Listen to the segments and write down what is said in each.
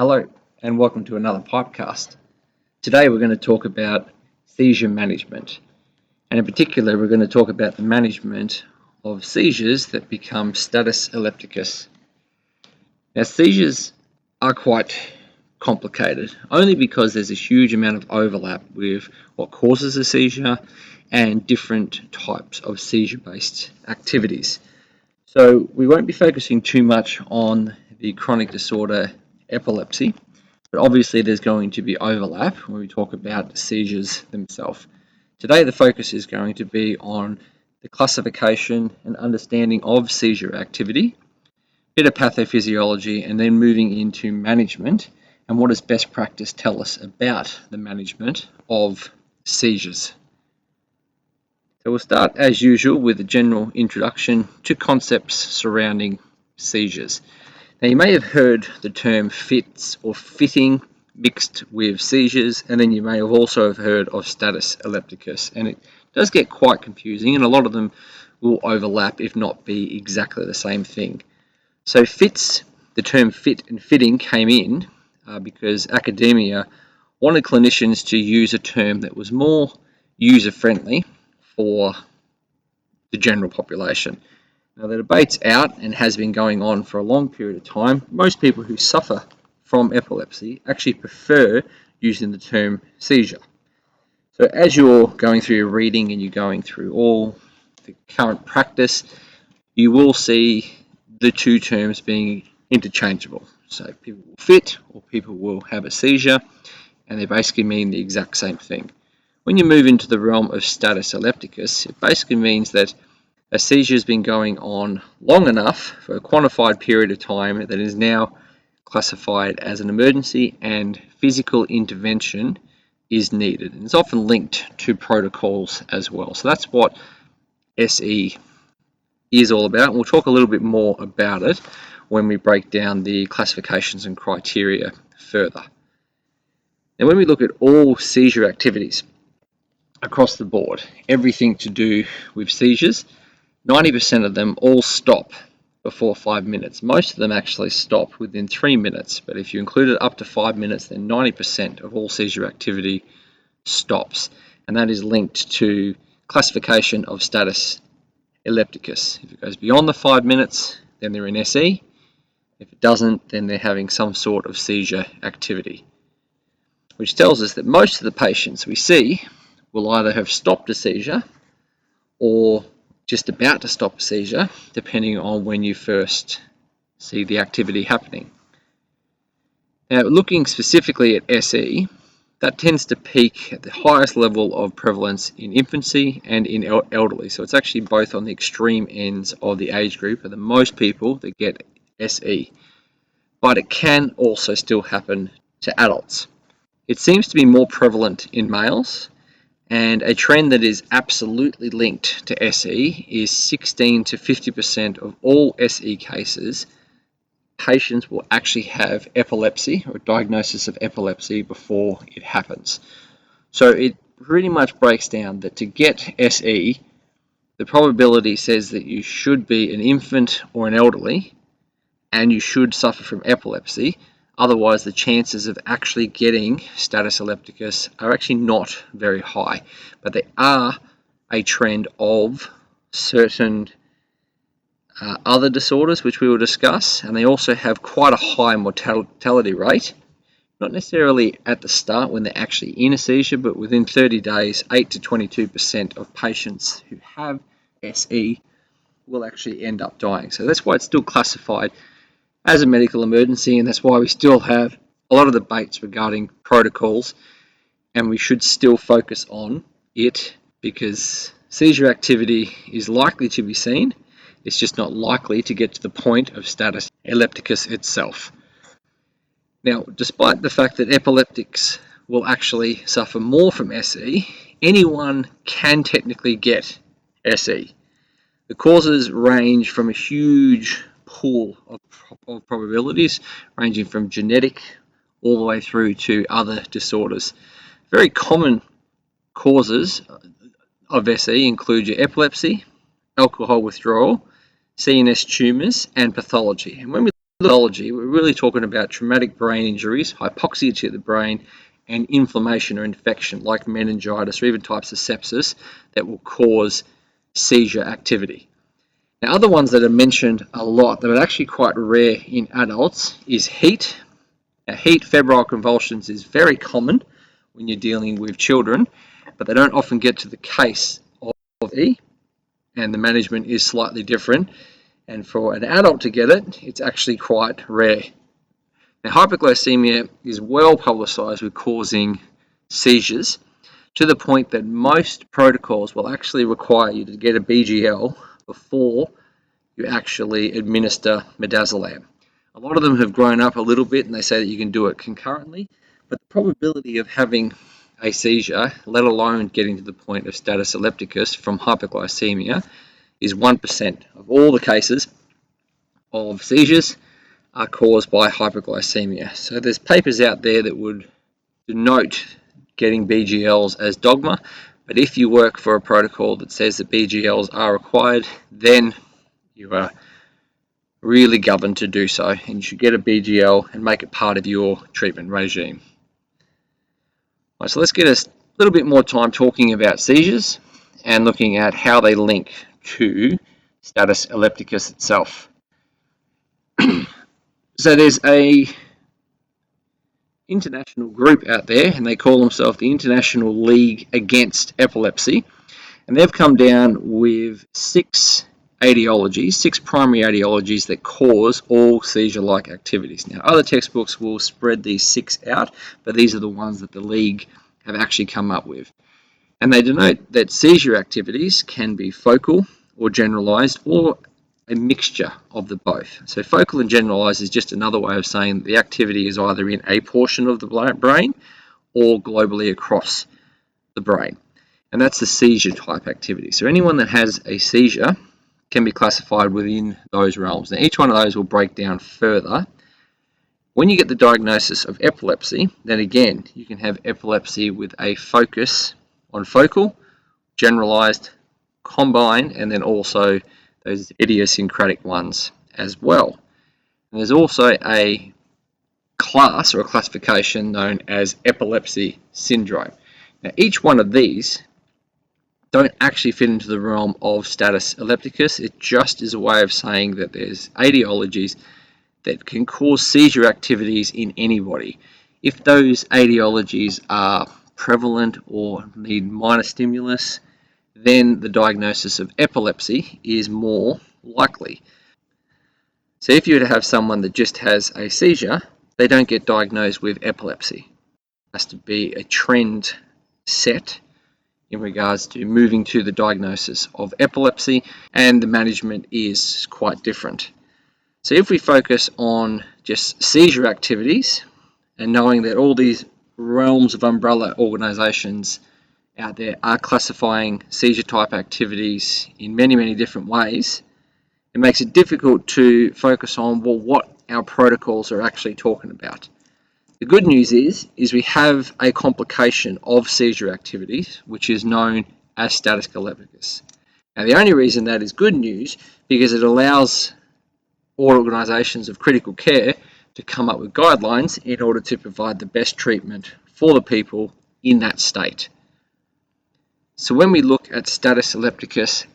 Hello and welcome to another podcast. Today we're going to talk about seizure management, and in particular we're going to talk about the management of seizures that become status epilepticus. Now seizures are quite complicated only because there's a huge amount of overlap with what causes a seizure and different types of seizure-based activities. So we won't be focusing too much on the chronic disorder epilepsy, but obviously there's going to be overlap when we talk about seizures themselves. Today the focus is going to be on the classification and understanding of seizure activity, a bit of pathophysiology, and then moving into management and what does best practice tell us about the management of seizures. So we'll start as usual with a general introduction to concepts surrounding seizures. Now you may have heard the term fits or fitting mixed with seizures, and then you may have also heard of status epilepticus, and it does get quite confusing and a lot of them will overlap if not be exactly the same thing. So fits, the term fit and fitting came in because academia wanted clinicians to use a term that was more user-friendly for the general population. Now the debate's out and has been going on for a long period of time. Most people who suffer from epilepsy actually prefer using the term seizure. So as you're going through your reading and you're going through all the current practice, you will see the two terms being interchangeable. So people will fit or people will have a seizure, and they basically mean the exact same thing. When you move into the realm of status epilepticus, it basically means that a seizure has been going on long enough for a quantified period of time that is now classified as an emergency and physical intervention is needed. And it's often linked to protocols as well. So that's what SE is all about. And we'll talk a little bit more about it when we break down the classifications and criteria further. Now when we look at all seizure activities across the board, everything to do with seizures, 90% of them all stop before 5 minutes. Most of them actually stop within 3 minutes, but if you include it up to 5 minutes, then 90% of all seizure activity stops, and that is linked to classification of status epilepticus. If it goes beyond the 5 minutes, then they're in SE. If it doesn't, then they're having some sort of seizure activity, which tells us that most of the patients we see will either have stopped a seizure or just about to stop a seizure, depending on when you first see the activity happening. Now, looking specifically at SE, that tends to peak at the highest level of prevalence in infancy and in elderly. So it's actually both on the extreme ends of the age group of the most people that get SE. But it can also still happen to adults. It seems to be more prevalent in males, and a trend that is absolutely linked to SE is 16 to 50% of all SE cases, patients will actually have epilepsy or a diagnosis of epilepsy before it happens. So it pretty much breaks down that to get SE, the probability says that you should be an infant or an elderly, and you should suffer from epilepsy. Otherwise, the chances of actually getting status epilepticus are actually not very high, but they are a trend of certain other disorders, which we will discuss, and they also have quite a high mortality rate, not necessarily at the start when they're actually in a seizure, but within 30 days, 8 to 22% of patients who have SE will actually end up dying. So that's why it's still classified as a medical emergency, and that's why we still have a lot of debates regarding protocols, and we should still focus on it because seizure activity is likely to be seen. It's just not likely to get to the point of status epilepticus itself. Now, despite the fact that epileptics will actually suffer more from SE, anyone can technically get SE. The causes range from a huge pool of probabilities, ranging from genetic all the way through to other disorders. Very common causes of SE include your epilepsy, alcohol withdrawal, CNS tumours, and pathology. And when we neurology, we're really talking about traumatic brain injuries, hypoxia to the brain, and inflammation or infection like meningitis or even types of sepsis that will cause seizure activity. Now, other ones that are mentioned a lot that are actually quite rare in adults is heat. Now, heat febrile convulsions is very common when you're dealing with children, but they don't often get to the case of E, and the management is slightly different. And for an adult to get it, it's actually quite rare. Now, hypoglycemia is well publicised with causing seizures to the point that most protocols will actually require you to get a BGL before you actually administer midazolam. A lot of them have grown up a little bit and they say that you can do it concurrently, but the probability of having a seizure, let alone getting to the point of status epilepticus from hypoglycemia, is 1% of all the cases of seizures are caused by hypoglycemia. So there's papers out there that would denote getting BGLs as dogma, but if you work for a protocol that says that BGLs are required, then you are really governed to do so, and you should get a BGL and make it part of your treatment regime. Right, so let's get a little bit more time talking about seizures and looking at how they link to status epilepticus itself. So there's a international group out there, and they call themselves the International League Against Epilepsy, and they've come down with six primary etiologies that cause all seizure-like activities. Now, other textbooks will spread these six out, but these are the ones that the League have actually come up with. And they denote that seizure activities can be focal or generalized or a mixture of the both. So focal and generalized is just another way of saying the activity is either in a portion of the brain or globally across the brain. And that's the seizure type activity. So anyone that has a seizure can be classified within those realms. Now, each one of those will break down further. When you get the diagnosis of epilepsy, then again, you can have epilepsy with a focus on focal, generalized, combined, and then also those idiosyncratic ones as well. And there's also a class or a classification known as epilepsy syndrome. Now, each one of these don't actually fit into the realm of status epilepticus. It just is a way of saying that there's etiologies that can cause seizure activities in anybody. If those etiologies are prevalent or need minor stimulus, then the diagnosis of epilepsy is more likely. So if you were to have someone that just has a seizure, they don't get diagnosed with epilepsy. It has to be a trend set in regards to moving to the diagnosis of epilepsy, and the management is quite different. So if we focus on just seizure activities and knowing that all these realms of umbrella organizations out there are classifying seizure type activities in many different ways, it makes it difficult to focus on, well, what our protocols are actually talking about. The good news is we have a complication of seizure activities, which is known as status epilepticus. Now, the only reason that is good news because it allows all organisations of critical care to come up with guidelines in order to provide the best treatment for the people in that state. So when we look at status epilepticus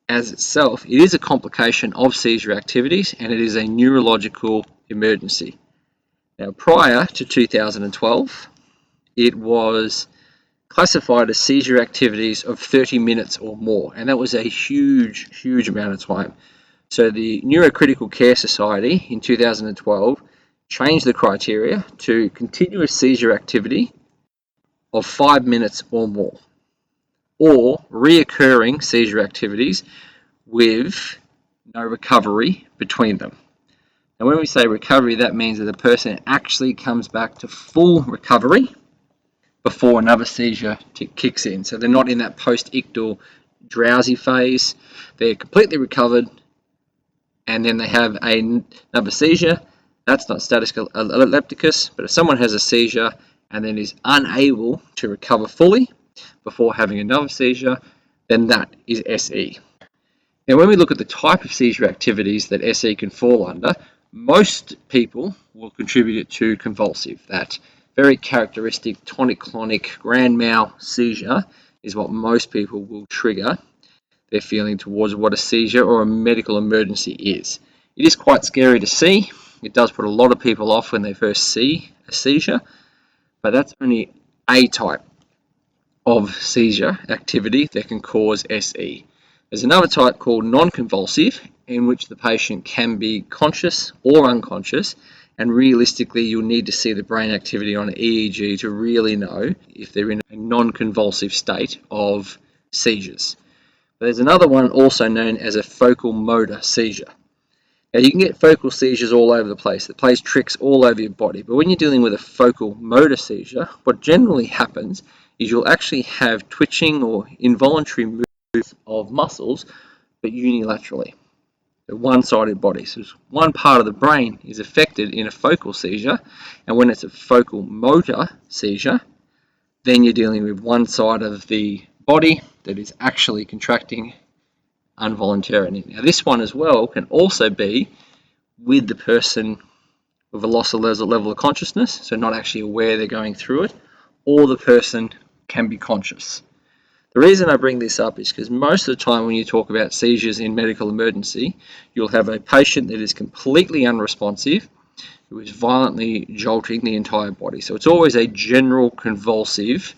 as itself, it is a complication of seizure activities and it is a neurological emergency. Now, prior to 2012, it was classified as seizure activities of 30 minutes or more, and that was a huge amount of time. So the Neurocritical Care Society in 2012 changed the criteria to continuous seizure activity of 5 minutes or more, or reoccurring seizure activities with no recovery between them. Now, when we say recovery, that means that the person actually comes back to full recovery before another seizure kicks in. So they're not in that post-ictal drowsy phase. They're completely recovered, and then they have another seizure. That's not status epilepticus, but if someone has a seizure and then is unable to recover fully before having another seizure, then that is SE. Now, when we look at the type of seizure activities that SE can fall under, Most people will contribute it to convulsive. That very characteristic tonic-clonic grand mal seizure is what most people will trigger their feeling towards what a seizure or a medical emergency is. It is quite scary to see. It does put a lot of people off when they first see a seizure, but that's only a type of seizure activity that can cause SE. There's another type called non-convulsive, in which the patient can be conscious or unconscious, and realistically you'll need to see the brain activity on an EEG to really know if they're in a non-convulsive state of seizures. But there's another one also known as a focal motor seizure. Now you can get focal seizures all over the place. It plays tricks all over your body, but when you're dealing with a focal motor seizure, what generally happens is you'll actually have twitching or involuntary movements of muscles, but unilaterally. The one-sided body. So one part of the brain is affected in a focal seizure, and when it's a focal motor seizure, then you're dealing with one side of the body that is actually contracting involuntarily. Now this one as well can also be with the person with a loss of level of consciousness, so not actually aware they're going through it, or the person can be conscious. The reason I bring this up is because most of the time when you talk about seizures in medical emergency, you'll have a patient that is completely unresponsive, who is violently jolting the entire body. So it's always a general convulsive,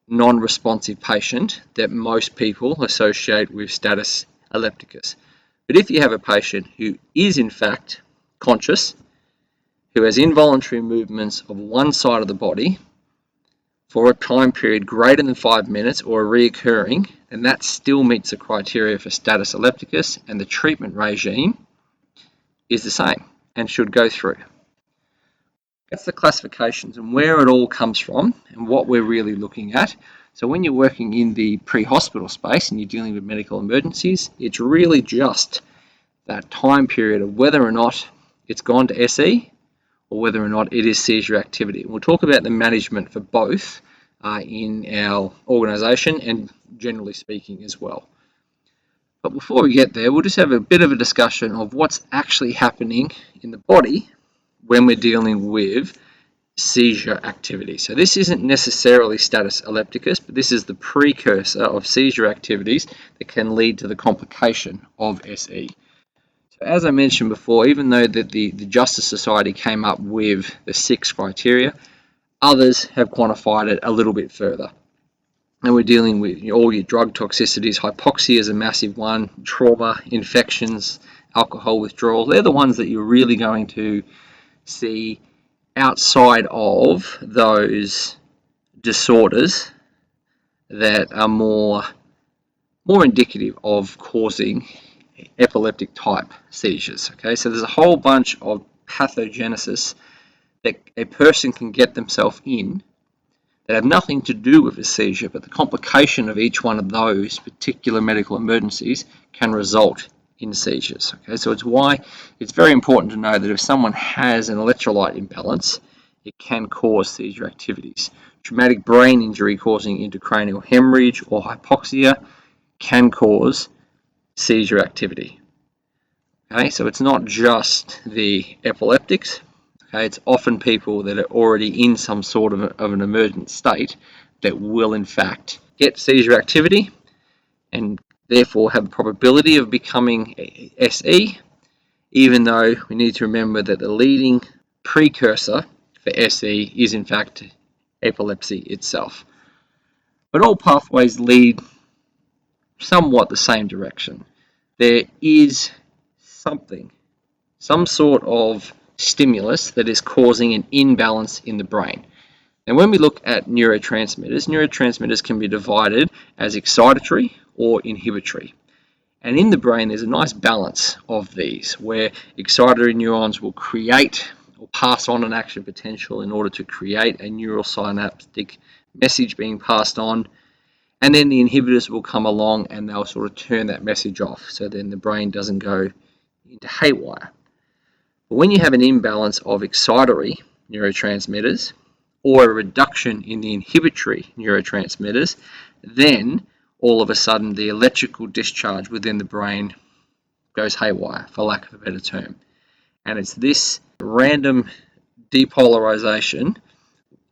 non-responsive patient that most people associate with status epilepticus. But if you have a patient who is in fact conscious, who has involuntary movements of one side of the body for a time period greater than 5 minutes or reoccurring, and that still meets the criteria for status epilepticus, and the treatment regime is the same and should go through. That's the classifications and where it all comes from and what we're really looking at. So when you're working in the pre-hospital space and you're dealing with medical emergencies, it's really just that time period of whether or not it's gone to SE or whether or not it is seizure activity. We'll talk about the management for both in our organisation and generally speaking as well. But before we get there, we'll just have a bit of a discussion of what's actually happening in the body when we're dealing with seizure activity. So this isn't necessarily status epilepticus, but this is the precursor of seizure activities that can lead to the complication of SE. So as I mentioned before, even though that the Justice Society came up with the 6 criteria, others have quantified it a little bit further. And we're dealing with all your drug toxicities. Hypoxia is a massive one, trauma, infections, alcohol withdrawal. They're the ones that you're really going to see outside of those disorders that are more indicative of causing epileptic type seizures. Okay, so there's a whole bunch of pathogenesis that a person can get themselves in that have nothing to do with a seizure, but the complication of each one of those particular medical emergencies can result in seizures. Okay, so it's why it's very important to know that if someone has an electrolyte imbalance, it can cause seizure activities. Traumatic brain injury causing intracranial hemorrhage or hypoxia can cause seizure activity. Okay, so it's not just the epileptics. Okay, it's often people that are already in some sort of an emergent state that will in fact get seizure activity and therefore have a probability of becoming SE, even though we need to remember that the leading precursor for SE is in fact epilepsy itself. But all pathways lead somewhat the same direction. There is some sort of stimulus that is causing an imbalance in the brain. And when we look at neurotransmitters can be divided as excitatory or inhibitory. And in the brain, there's a nice balance of these, where excitatory neurons will create or pass on an action potential in order to create a neural synaptic message being passed on. And then the inhibitors will come along and they'll sort of turn that message off, so then the brain doesn't go into haywire. But when you have an imbalance of excitatory neurotransmitters or a reduction in the inhibitory neurotransmitters, then all of a sudden the electrical discharge within the brain goes haywire, for lack of a better term. And it's this random depolarization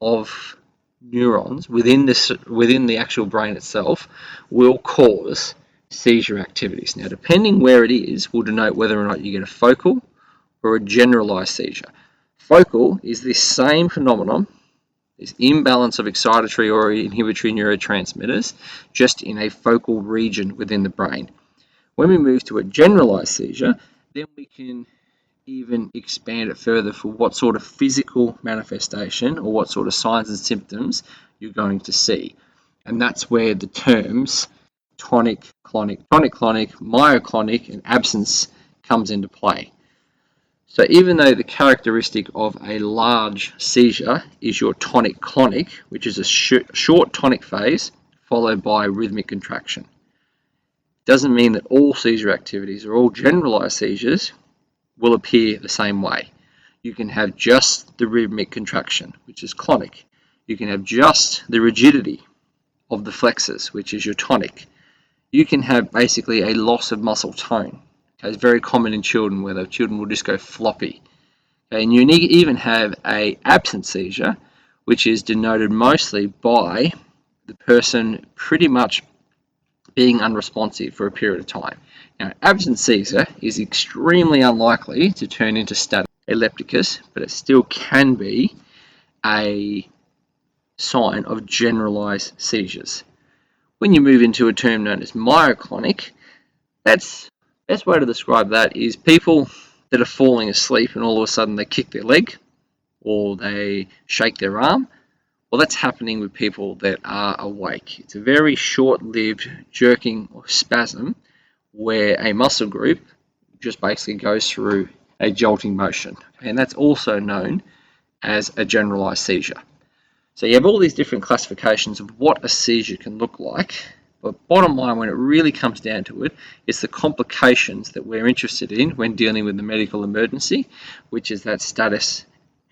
of neurons within the actual brain itself will cause seizure activities. Now, depending where it is, will denote whether or not you get a focal or a generalized seizure. Focal is this same phenomenon, this imbalance of excitatory or inhibitory neurotransmitters, just in a focal region within the brain. When we move to a generalized seizure, then we can even expand it further for what sort of physical manifestation or what sort of signs and symptoms you're going to see. And that's where the terms tonic-clonic, myoclonic, and absence comes into play. So even though the characteristic of a large seizure is your tonic-clonic, which is a short tonic phase followed by rhythmic contraction, doesn't mean that all seizure activities or all generalized seizures will appear the same way. You can have just the rhythmic contraction, which is clonic. You can have just the rigidity of the flexors, which is your tonic. You can have basically a loss of muscle tone. Okay, it's very common in children where the children will just go floppy. Okay, and you even have an absent seizure, which is denoted mostly by the person pretty much being unresponsive for a period of time. Now, absent seizure is extremely unlikely to turn into status epilepticus, but it still can be a sign of generalized seizures. When you move into a term known as myoclonic, that's the best way to describe that is people that are falling asleep and all of a sudden they kick their leg or they shake their arm. Well, that's happening with people that are awake. It's a very short-lived jerking or spasm where a muscle group just basically goes through a jolting motion. And that's also known as a generalized seizure. So you have all these different classifications of what a seizure can look like. But bottom line, when it really comes down to it, it's the complications that we're interested in when dealing with the medical emergency, which is that status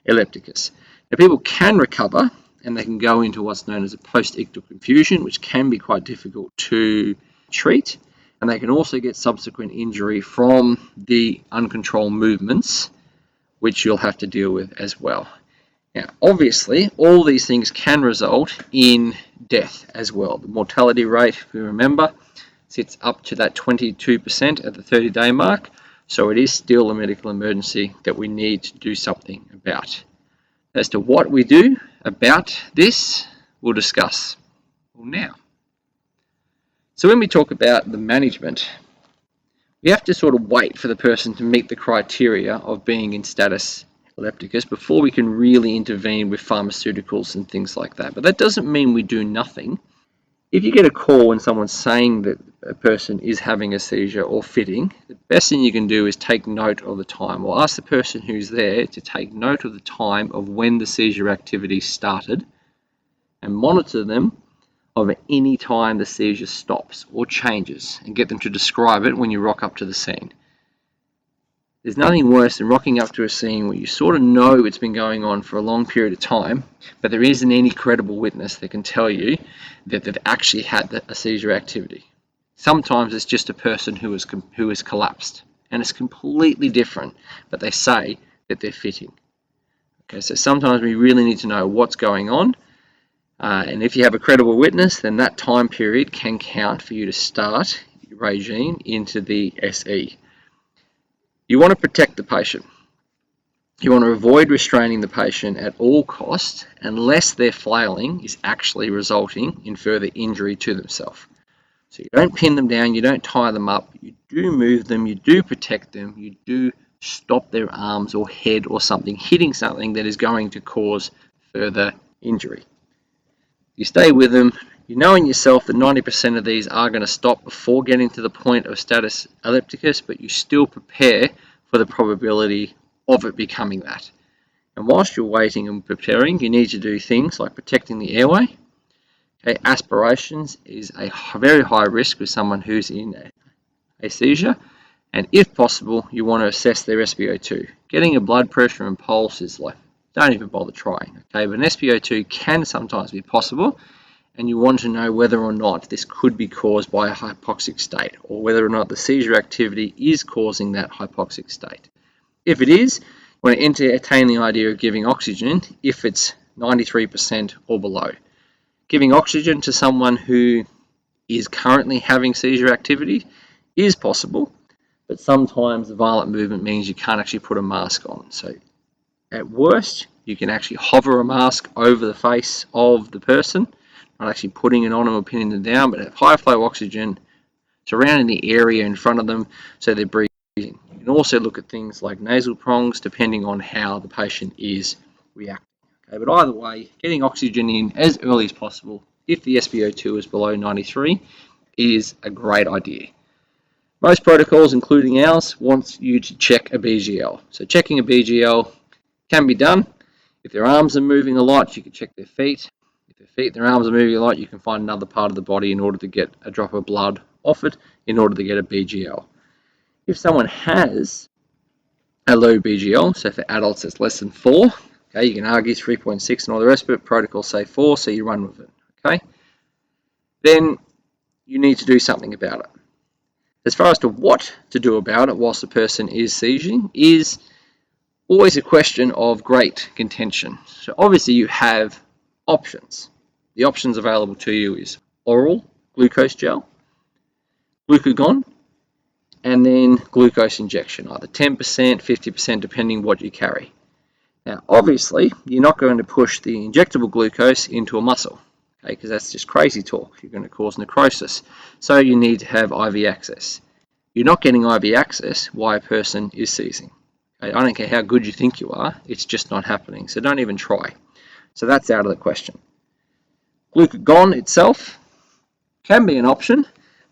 epilepticus. Now, people can recover and they can go into what's known as a post-ictal confusion, which can be quite difficult to treat. And they can also get subsequent injury from the uncontrolled movements, which you'll have to deal with as well. Now, obviously, all these things can result in death as well. The mortality rate, if you remember, sits up to that 22% at the 30-day mark. So it is still a medical emergency that we need to do something about. As to what we do about this, we'll discuss now. So when we talk about the management, we have to sort of wait for the person to meet the criteria of being in status epilepticus before we can really intervene with pharmaceuticals and things like that. But that doesn't mean we do nothing. If you get a call when someone's saying that a person is having a seizure or fitting, the best thing you can do is take note of the time, or ask the person who's there to take note of the time of when the seizure activity started and monitor them of any time the seizure stops or changes, and get them to describe it when you rock up to the scene. There's nothing worse than rocking up to a scene where you sort of know it's been going on for a long period of time, but there isn't any credible witness that can tell you that they've actually had a seizure activity. Sometimes it's just a person who has collapsed, and it's completely different, but they say that they're fitting. Okay, so sometimes we really need to know what's going on, and if you have a credible witness, then that time period can count for you to start your regime into the SE. You want to protect the patient. You want to avoid restraining the patient at all costs unless their flailing is actually resulting in further injury to themselves. So you don't pin them down, you don't tie them up, you do move them, you do protect them, you do stop their arms or head or something hitting something that is going to cause further injury. You stay with them, you know in yourself that 90% of these are going to stop before getting to the point of status epilepticus, but you still prepare for the probability of it becoming that. And whilst you're waiting and preparing, you need to do things like protecting the airway. Okay, aspirations is a very high risk with someone who's in a seizure, and if possible, you want to assess their SpO2. Getting a blood pressure and pulse is like, don't even bother trying. Okay, but an SpO2 can sometimes be possible, and you want to know whether or not this could be caused by a hypoxic state, or whether or not the seizure activity is causing that hypoxic state. If it is, you want to entertain the idea of giving oxygen if it's 93% or below. Giving oxygen to someone who is currently having seizure activity is possible, but sometimes the violent movement means you can't actually put a mask on. So at worst, you can actually hover a mask over the face of the person, not actually putting it on them or pinning them down, but have high flow oxygen surrounding the area in front of them so they're breathing. You can also look at things like nasal prongs depending on how the patient is reacting. Okay, but either way, getting oxygen in as early as possible if the SpO2 is below 93 is a great idea. Most protocols, including ours, want you to check a BGL. So checking a BGL can be done. If their arms are moving a lot, you can check their feet. If their feet and their arms are moving a lot, you can find another part of the body in order to get a drop of blood off it in order to get a BGL. If someone has a low BGL, so for adults it's less than 4, okay, you can argue 3.6 and all the rest of it, protocols say 4, so you run with it, okay? Then you need to do something about it. As far as to what to do about it whilst the person is seizing is always a question of great contention. So obviously you have options. The options available to you is oral glucose gel, glucagon, and then glucose injection, either 10%, 50%, depending what you carry. Now, obviously, you're not going to push the injectable glucose into a muscle, okay, because that's just crazy talk. You're going to cause necrosis. So you need to have IV access. You're not getting IV access while a person is seizing. Okay, I don't care how good you think you are, it's just not happening. So don't even try. So that's out of the question. Glucagon itself can be an option,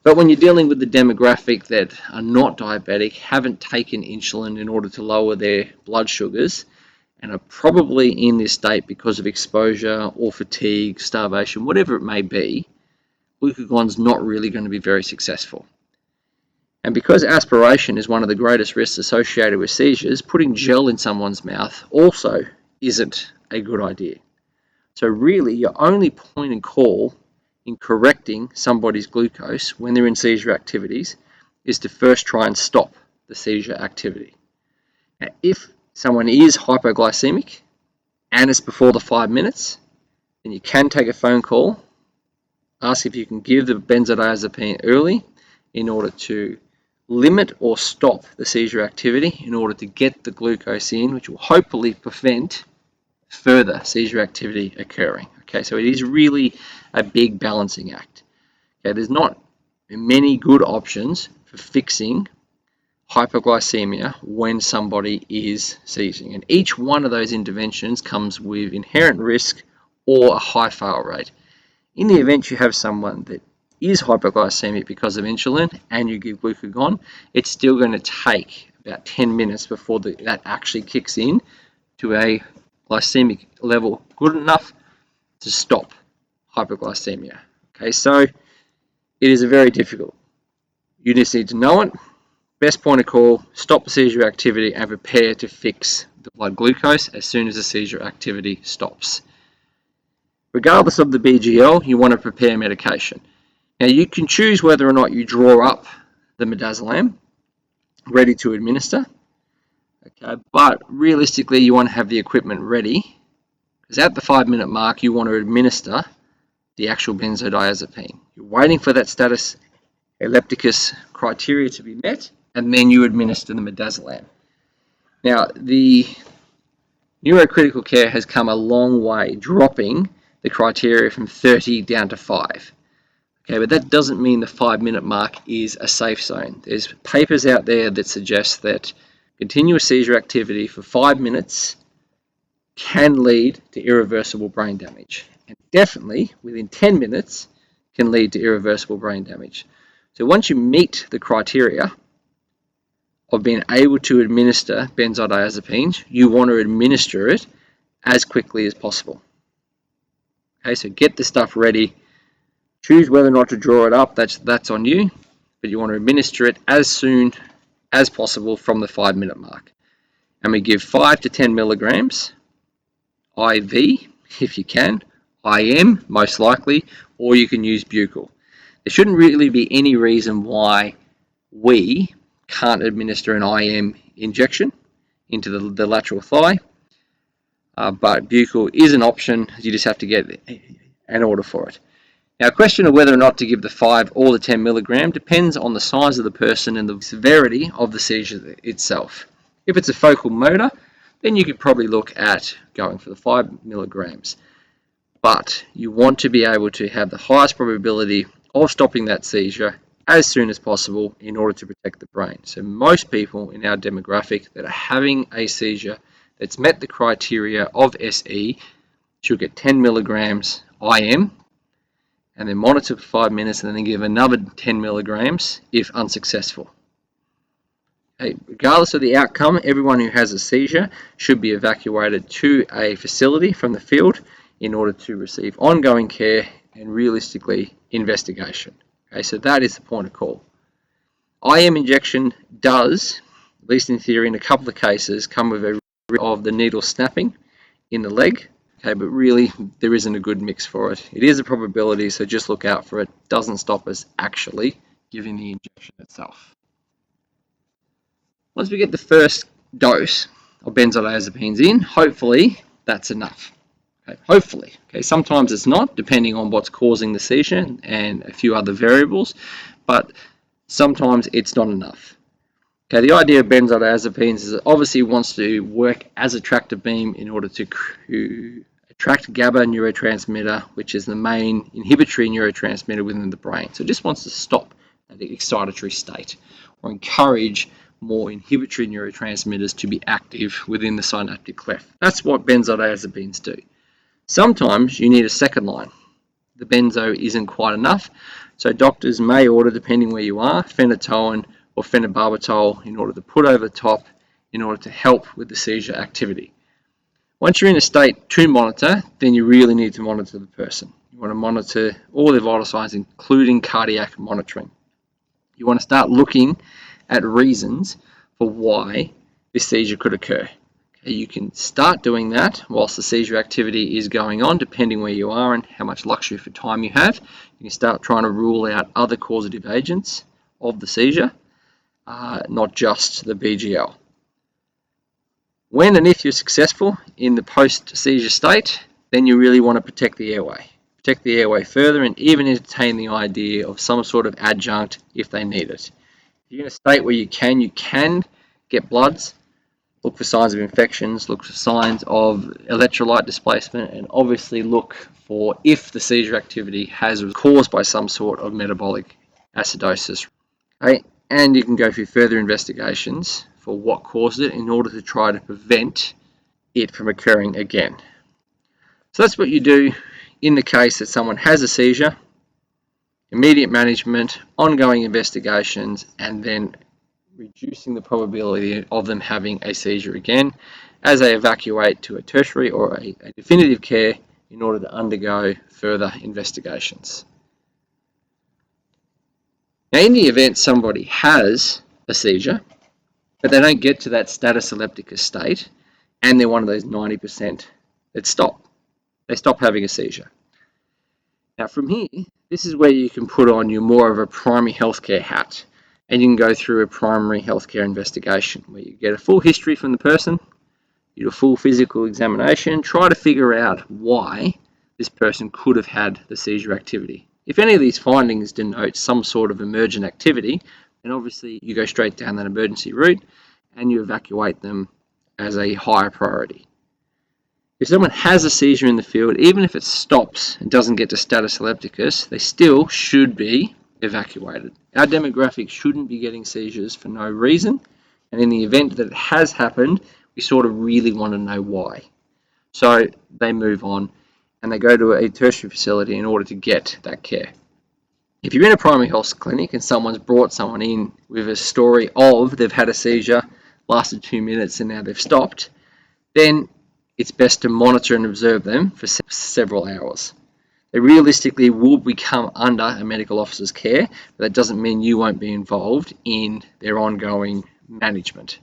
but when you're dealing with the demographic that are not diabetic, haven't taken insulin in order to lower their blood sugars, and are probably in this state because of exposure or fatigue, starvation, whatever it may be, glucagon's not really going to be very successful. And because aspiration is one of the greatest risks associated with seizures, putting gel in someone's mouth also isn't a good idea. So really, your only point and call in correcting somebody's glucose when they're in seizure activities is to first try and stop the seizure activity. Now, if someone is hypoglycemic and it's before the 5 minutes, then you can take a phone call, ask if you can give the benzodiazepine early in order to limit or stop the seizure activity in order to get the glucose in, which will hopefully prevent further seizure activity occurring. Okay, so it is really a big balancing act. Okay, there's not many good options for fixing hypoglycemia when somebody is seizing, and each one of those interventions comes with inherent risk or a high fail rate. In the event you have someone that is hypoglycemic because of insulin and you give glucagon, it's still going to take about 10 minutes before that actually kicks in to a glycemic level good enough to stop hypoglycemia. Okay, so it is very difficult. You just need to know it. Best point of call, stop the seizure activity and prepare to fix the blood glucose as soon as the seizure activity stops. Regardless of the BGL, you want to prepare medication. Now you can choose whether or not you draw up the midazolam ready to administer, okay, but realistically you want to have the equipment ready because at the 5-minute mark you want to administer the actual benzodiazepine. You're waiting for that status epilepticus criteria to be met, and then you administer the midazolam. Now, the neurocritical care has come a long way, dropping the criteria from 30 down to 5. Okay, but that doesn't mean the 5-minute mark is a safe zone. There's papers out there that suggest that continuous seizure activity for 5 minutes can lead to irreversible brain damage, and definitely within 10 minutes can lead to irreversible brain damage. So once you meet the criteria of being able to administer benzodiazepines, you want to administer it as quickly as possible. Okay, so get the stuff ready. Choose whether or not to draw it up, that's on you, but you want to administer it as soon as possible from the 5-minute mark. And we give 5 to 10 milligrams IV, if you can, IM most likely, or you can use buccal. There shouldn't really be any reason why we can't administer an IM injection into the lateral thigh, but buccal is an option. You just have to get an order for it. Now, a question of whether or not to give the 5 or the 10 milligram depends on the size of the person and the severity of the seizure itself. If it's a focal motor, then you could probably look at going for the 5 milligrams. But you want to be able to have the highest probability of stopping that seizure as soon as possible in order to protect the brain. So most people in our demographic that are having a seizure that's met the criteria of SE should get 10 milligrams IM, and then monitor for 5 minutes, and then give another 10 milligrams if unsuccessful. Okay, regardless of the outcome, everyone who has a seizure should be evacuated to a facility from the field in order to receive ongoing care and realistically investigation. Okay, so that is the point of call. IM injection does, at least in theory, in a couple of cases, come with a risk of the needle snapping in the leg. Okay, but really there isn't a good mix for it. It is a probability, so just look out for it. It doesn't stop us actually giving the injection itself. Once we get the first dose of benzodiazepines in, hopefully that's enough. Okay, hopefully. Okay, sometimes it's not, depending on what's causing the seizure and a few other variables, but sometimes it's not enough. Okay, the idea of benzodiazepines is it obviously wants to work as a tractor beam in order to attract GABA neurotransmitter, which is the main inhibitory neurotransmitter within the brain. So it just wants to stop that excitatory state or encourage more inhibitory neurotransmitters to be active within the synaptic cleft. That's what benzodiazepines do. Sometimes you need a second line. The benzo isn't quite enough, so doctors may order, depending where you are, phenytoin or phenobarbital in order to put over the top in order to help with the seizure activity. Once you're in a state to monitor, then you really need to monitor the person. You want to monitor all their vital signs, including cardiac monitoring. You want to start looking at reasons for why this seizure could occur. Okay, you can start doing that whilst the seizure activity is going on, depending where you are and how much luxury for time you have. You can start trying to rule out other causative agents of the seizure, not just the BGL. When and if you're successful in the post-seizure state, then you really want to protect the airway. Protect the airway further and even entertain the idea of some sort of adjunct if they need it. If you're in a state where you can get bloods, look for signs of infections, look for signs of electrolyte displacement, and obviously look for if the seizure activity has been caused by some sort of metabolic acidosis. Okay? And you can go through further investigations for what caused it in order to try to prevent it from occurring again. So that's what you do in the case that someone has a seizure: immediate management, ongoing investigations, and then reducing the probability of them having a seizure again as they evacuate to a tertiary or a definitive care in order to undergo further investigations. Now, in the event somebody has a seizure, but they don't get to that status epilepticus state, and they're one of those 90% that stop. They stop having a seizure. Now from here, this is where you can put on your more of a primary healthcare hat, and you can go through a primary healthcare investigation where you get a full history from the person, you do a full physical examination, try to figure out why this person could have had the seizure activity. If any of these findings denote some sort of emergent activity, then obviously you go straight down that emergency route and you evacuate them as a higher priority. If someone has a seizure in the field, even if it stops and doesn't get to status epilepticus, they still should be evacuated. Our demographic shouldn't be getting seizures for no reason, and in the event that it has happened, we sort of really want to know why. So they move on and they go to a tertiary facility in order to get that care. If you're in a primary health clinic and someone's brought someone in with a story of they've had a seizure, lasted 2 minutes and now they've stopped, then it's best to monitor and observe them for several hours. They realistically will become under a medical officer's care, but that doesn't mean you won't be involved in their ongoing management.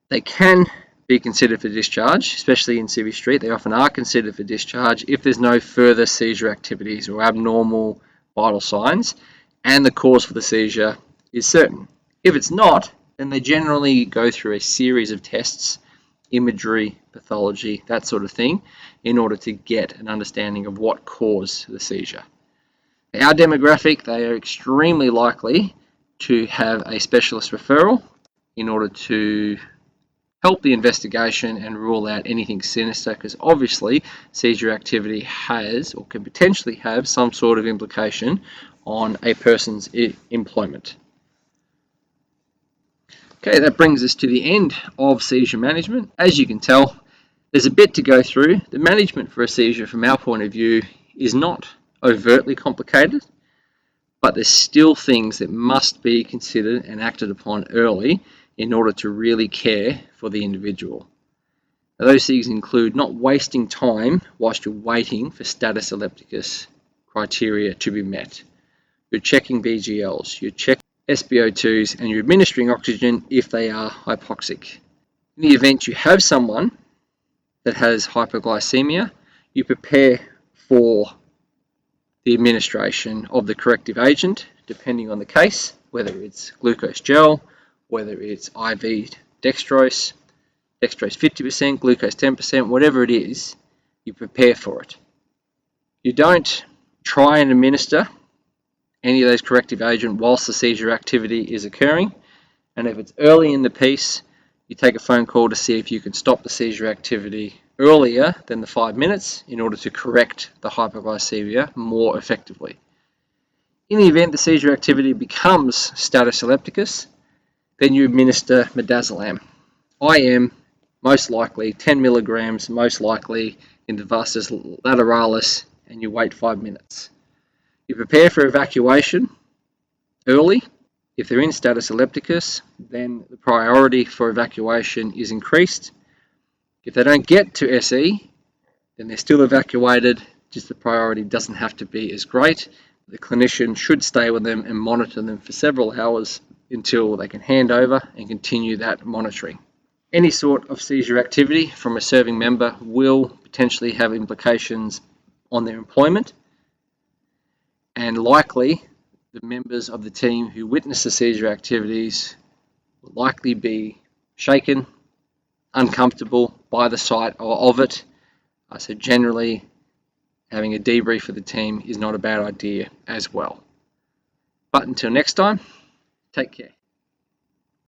They can be considered for discharge, especially in Civvy Street. They often are considered for discharge if there's no further seizure activities or abnormal vital signs and the cause for the seizure is certain. If it's not, then they generally go through a series of tests, imagery, pathology, that sort of thing, in order to get an understanding of what caused the seizure. Our demographic, they are extremely likely to have a specialist referral in order to help the investigation and rule out anything sinister, because obviously seizure activity has or can potentially have some sort of implication on a person's employment. Okay, that brings us to the end of seizure management. As you can tell, there's a bit to go through. The management for a seizure from our point of view is not overtly complicated, but there's still things that must be considered and acted upon early in order to really care for the individual. Now, those things include not wasting time whilst you're waiting for status epilepticus criteria to be met. You're checking BGLs, you're checking SpO2s, and you're administering oxygen if they are hypoxic. In the event you have someone that has hypoglycemia, you prepare for the administration of the corrective agent, depending on the case, whether it's glucose gel, whether it's IV dextrose 50%, glucose 10%, whatever it is, you prepare for it. You don't try and administer any of those corrective agent whilst the seizure activity is occurring, and if it's early in the piece, you take a phone call to see if you can stop the seizure activity earlier than the 5 minutes in order to correct the hypoglycemia more effectively. In the event the seizure activity becomes status epilepticus, then you administer midazolam. IM, most likely 10 milligrams, most likely in the vastus lateralis, and you wait 5 minutes. You prepare for evacuation early. If they're in status epilepticus, then the priority for evacuation is increased. If they don't get to SE, then they're still evacuated, just the priority doesn't have to be as great. The clinician should stay with them and monitor them for several hours until they can hand over and continue that monitoring. Any sort of seizure activity from a serving member will potentially have implications on their employment, and likely the members of the team who witness the seizure activities will likely be shaken, uncomfortable by the sight of it. So generally, having a debrief for the team is not a bad idea as well. But until next time, take care.